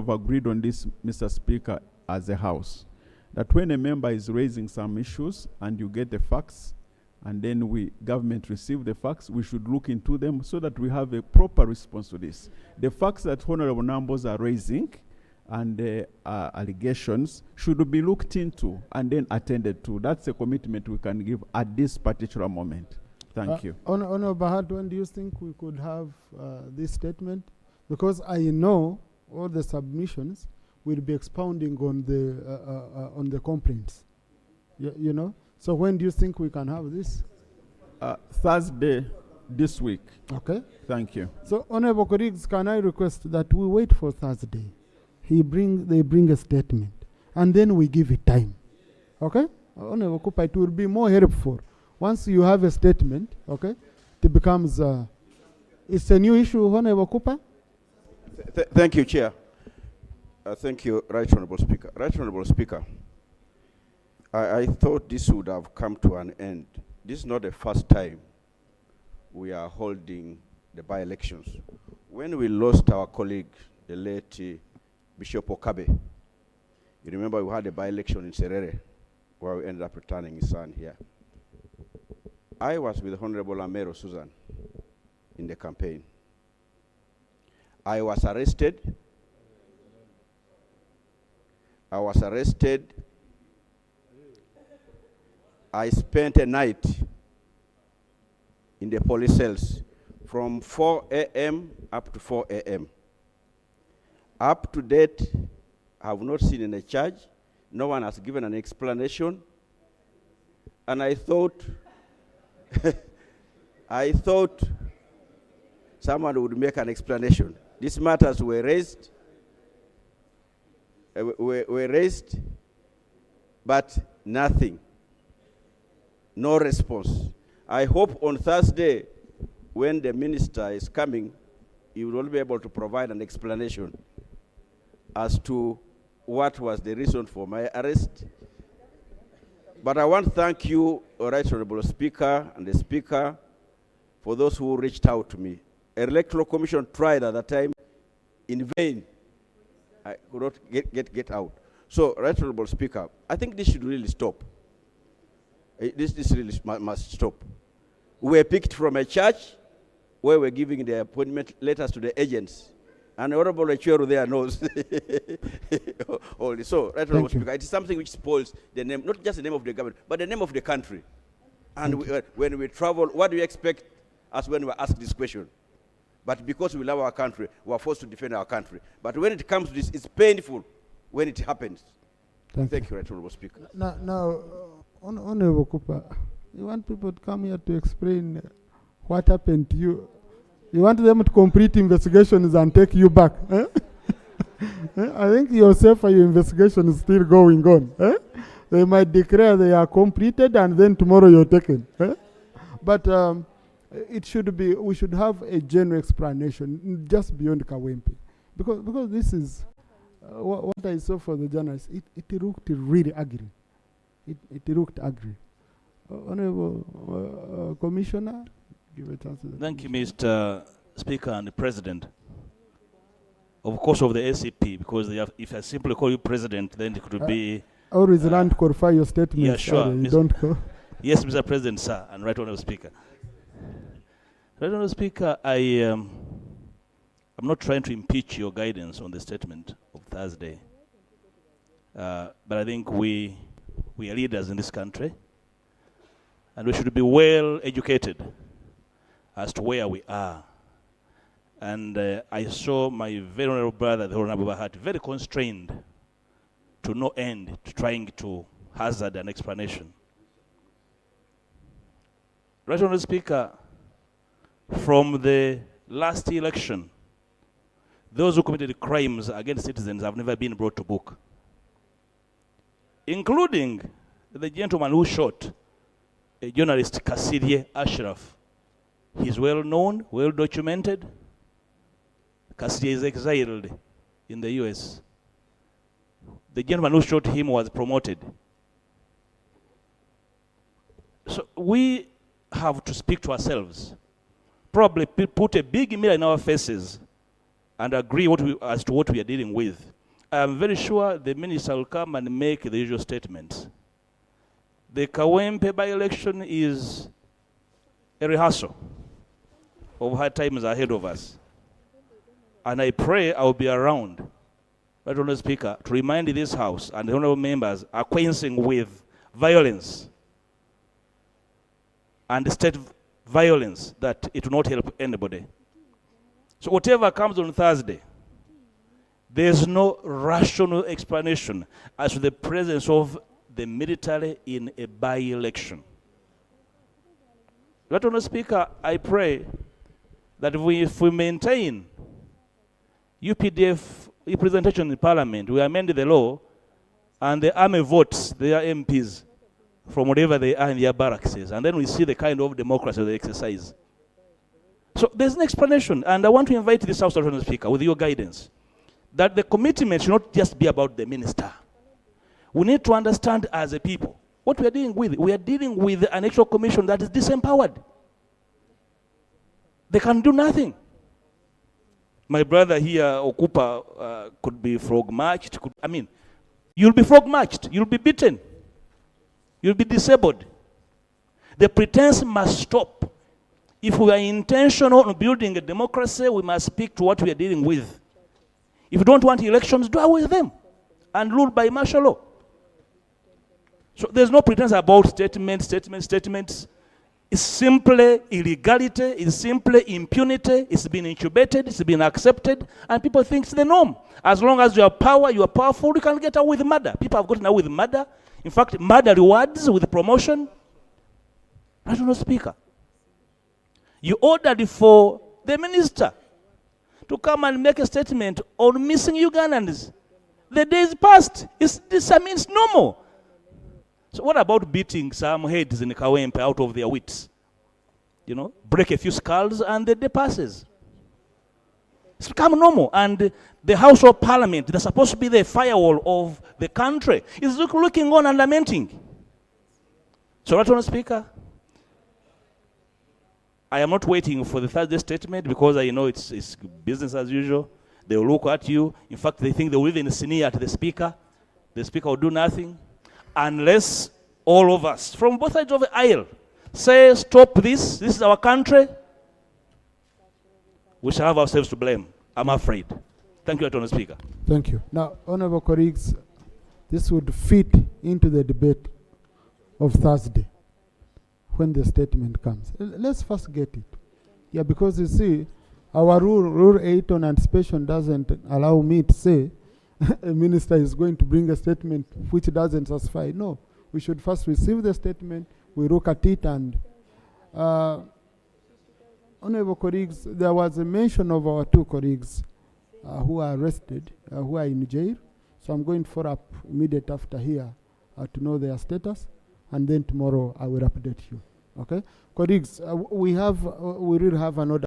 have agreed on this, Mr. Speaker, as a House, that when a member is raising some issues and you get the facts, and then government receive the facts, we should look into them so that we have a proper response to this. The facts that Honorable Nambos are raising and allegations should be looked into and then attended to. That's a commitment we can give at this particular moment. Thank you. Honorable Bahati, when do you think we could have this statement? Because I know all the submissions will be expounding on the complaints. You know? So when do you think we can have this? Thursday this week. Okay. Thank you. So, Honorable colleagues, can I request that we wait for Thursday? They bring a statement, and then we give it time. Okay? Honorable Cooper, it will be more helpful. Once you have a statement, okay, it becomes, it's a new issue, Honorable Cooper? Thank you, Chair. Thank you, Right Honorable Speaker. Right Honorable Speaker, I thought this would have come to an end. This is not the first time we are holding the by-elections. When we lost our colleague, the late Bishop Okabe, you remember we had a by-election in Serere, where we ended up returning his son here. I was with Honorable Amero Susan in the campaign. I was arrested. I spent a night in the police cells from 4 a.m. up to 4 a.m. Up to date, I have not seen any charge. No one has given an explanation. And I thought, someone would make an explanation. These matters were raised, but nothing. No response. I hope on Thursday, when the minister is coming, he will be able to provide an explanation as to what was the reason for my arrest. But I want to thank you, Right Honorable Speaker, and the Speaker, for those who reached out to me. Electoral Commission tried at that time in vain. I could not get out. So, Right Honorable Speaker, I think this should really stop. This really must stop. We were picked from a church where we're giving the appointment letters to the agents. And Honorable Echero there knows. So, Right Honorable Speaker, it is something which spoils the name, not just the name of the government, but the name of the country. And when we travel, what do you expect us when we ask this question? But because we love our country, we are forced to defend our country. But when it comes to this, it's painful when it happens. Thank you, Right Honorable Speaker. Now, Honorable Cooper, you want people to come here to explain what happened to you. You want them to complete investigations and take you back. Eh? I think yourself and your investigation is still going on. Eh? They might declare they are completed and then tomorrow you're taken. Eh? But it should be, we should have a general explanation just beyond Kawempe. Because this is, what I saw for the journalists, it looked really ugly. It looked ugly. Honorable Commissioner, give a chance to the Thank you, Mr. Speaker and the President. Of course, of the ACP, because if I simply call you President, then it could be... Always learn to qualify your statement. Yeah, sure. You don't call. Yes, Mr. President, sir, and Right Honorable Speaker. Right Honorable Speaker, I'm not trying to impeach your guidance on the statement of Thursday, but I think we are leaders in this country, and we should be well educated as to where we are. And I saw my very honorable brother, the Honorable Bahati, very constrained to no end, to trying to hazard an explanation. Right Honorable Speaker, from the last election, those who committed crimes against citizens have never been brought to book, including the gentleman who shot a journalist, Kasirye Ashraf. He's well known, well documented. Kasirye is exiled in the US. The gentleman who shot him was promoted. So we have to speak to ourselves, probably put a big mirror in our faces and agree as to what we are dealing with. I'm very sure the minister will come and make the usual statements. The Kawempe by-election is a rehearsal of hard times ahead of us. And I pray I'll be around, Right Honourable Speaker, to remind this House and the honourable members acquainting with violence and state violence that it will not help anybody. So whatever comes on Thursday, there's no rational explanation as to the presence of the military in a by-election. Right Honourable Speaker, I pray that if we maintain UPDF representation in Parliament, we amend the law, and the army votes their MPs from whatever they are in their barracks, and then we see the kind of democracy they exercise. So there's an explanation, and I want to invite this House, Honourable Speaker, with your guidance, that the commitment should not just be about the minister. We need to understand as a people what we are dealing with. We are dealing with an electoral commission that is disempowered. They can do nothing. My brother here, Okupa, could be frog-marched. You'll be frog-marched. You'll be beaten. You'll be disabled. The pretense must stop. If we are intentional on building a democracy, we must speak to what we are dealing with. If you don't want elections, do away with them and rule by martial law. So there's no pretense about statements. It's simply illegality, it's simply impunity, it's been incubated, it's been accepted, and people think it's the norm. As long as you have power, you are powerful, you can get away with murder. People have gotten away with murder. In fact, murder rewards with promotion. Right Honourable Speaker, you ordered for the minister to come and make a statement on missing Ugandans. The days passed. It's normal. So what about beating some heads in Kawempe out of their wits? Break a few skulls and the day passes. It's become normal. And the House of Parliament, that's supposed to be the firewall of the country, is looking on and lamenting. So, Right Honourable Speaker, I am not waiting for the Thursday statement because I know it's business as usual. They will look at you. In fact, they think they will even sneer at the Speaker. The Speaker will do nothing. Unless all of us, from both sides of the aisle, say, stop this is our country, we shall have ourselves to blame, I'm afraid. Thank you, Honourable Speaker. Thank you. Now, honourable colleagues, this would fit into the debate of Thursday when the statement comes. Let's first get it. Yeah, because you see, our rule 8 on anticipation doesn't allow me to say a minister is going to bring a statement which doesn't satisfy. No, we should first receive the statement, we look at it, and honourable colleagues, there was a mention of our 2 colleagues who are arrested, who are in jail. So I'm going to follow up immediately after here to know their status, and then tomorrow I will update you. Okay, colleagues, we really have an order.